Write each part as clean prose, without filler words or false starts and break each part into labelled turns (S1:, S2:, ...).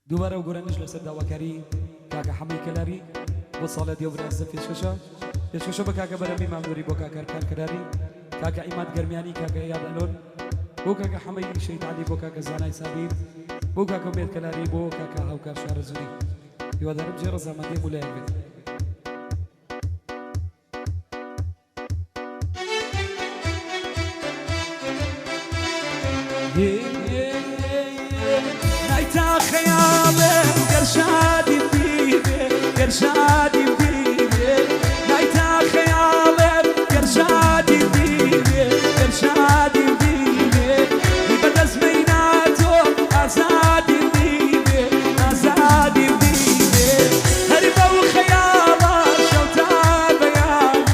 S1: دوباره وگرانش لسه داواکاری کاکا حمی کلاری با سال دیو برنز پیشکشا با کاکا برمی ماموری با کاکا کار کراری کاکا ایماد گرمیانی کاکا یاد الون با کاکا حمی شیط علی با کاکا زانای سابیر با کاکا مید کلاری با کاکا هاوکار شهر زوری یوادارم جرا زمانی مولا بید
S2: نايتا خيالي قرشادي بيدي قرشادي بيدي نايتا خيالي قرشادي بيدي قرشادي بيدي يبدا زميناتو ازادي بيدي ازادي بيدي هربا وخياله شوتا بياني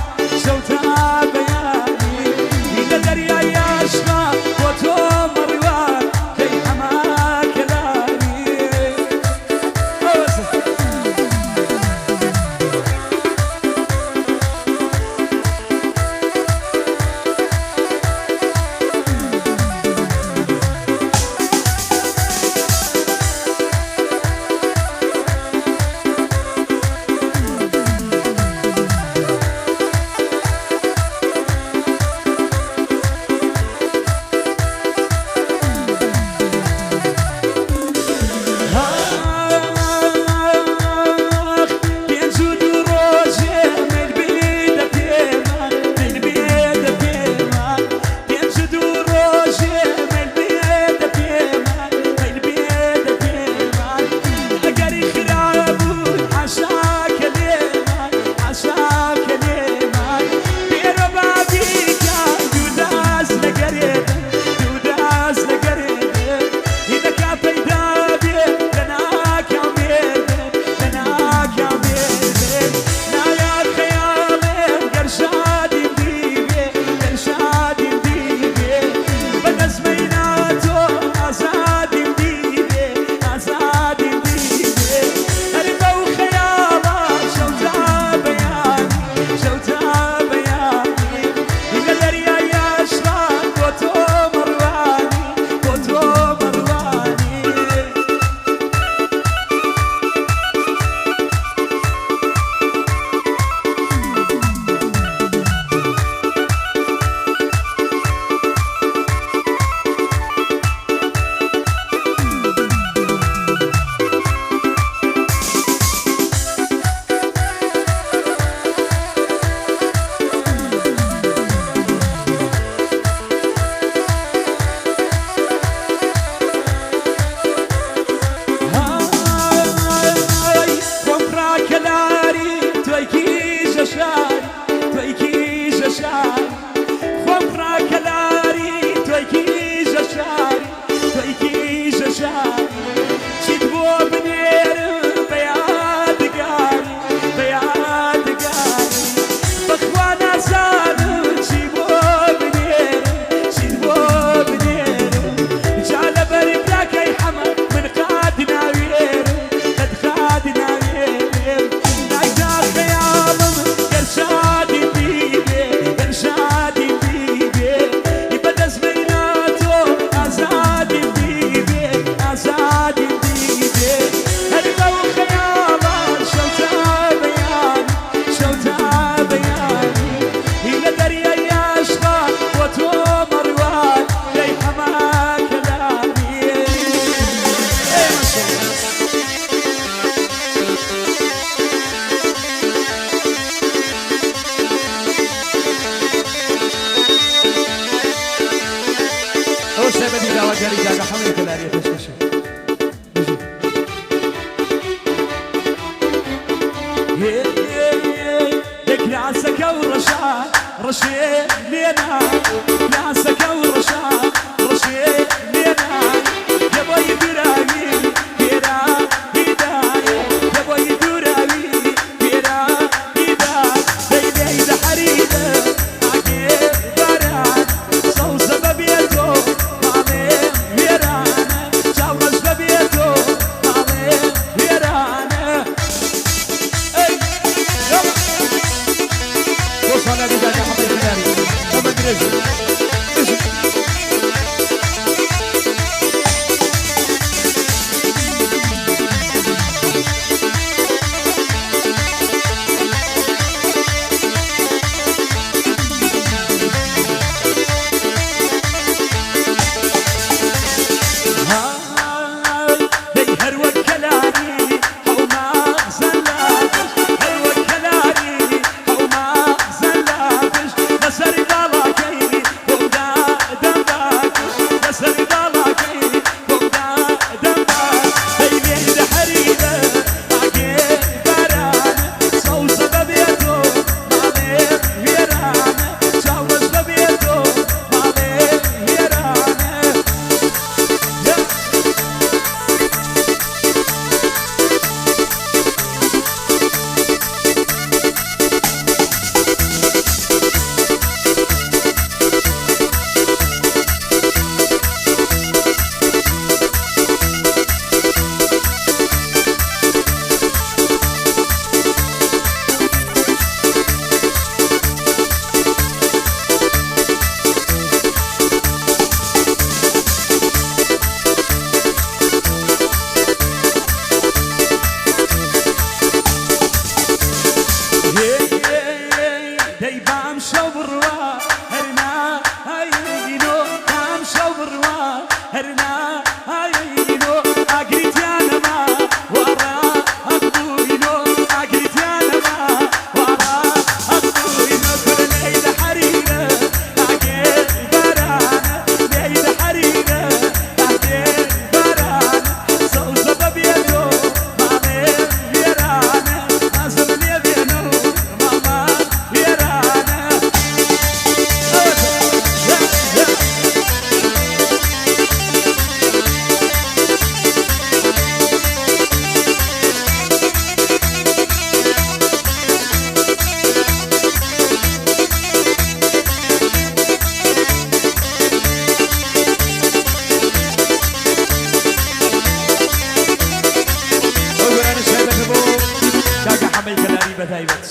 S2: إلى دريا يشفى وتوم روان كي حماك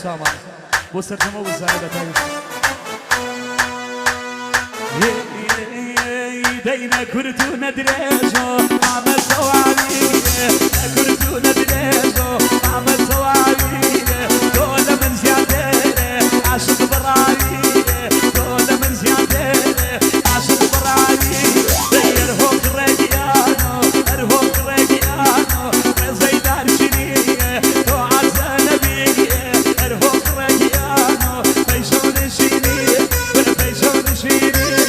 S1: سامان بۆ سەرجەمە وزایە دەتاوی
S2: دينا كردو ندريجو عمل سواعيد كردو ندريجو عمل سواعيد دولة من زيادة عاشق براعيد دولة من زيادة عاشق براعيد ارهوك رجيانو ارهوك رجيانو زيدار شنية تو عزانة بيجي ارهوك رجيانو بيشون شينية بيشون شينية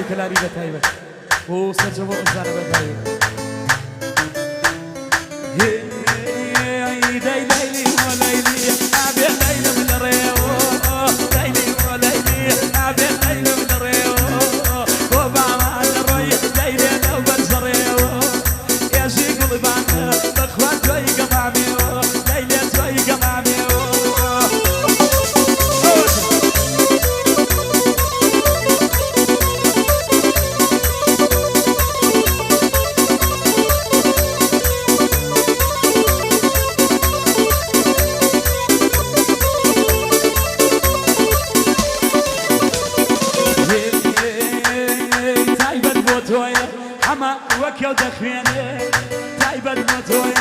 S1: كلاري بتايبة وسرجمو إنسان بتايبة
S2: ليلي وليلي أبي ليلي من الريو ليلي وليلي أبي ليلي من الريو وبعمل الري ليلي لو بنزريو يا شيخ البان بخوات تويق معميو ليلي تويق معميو وكيو دخيني تايبت موتويا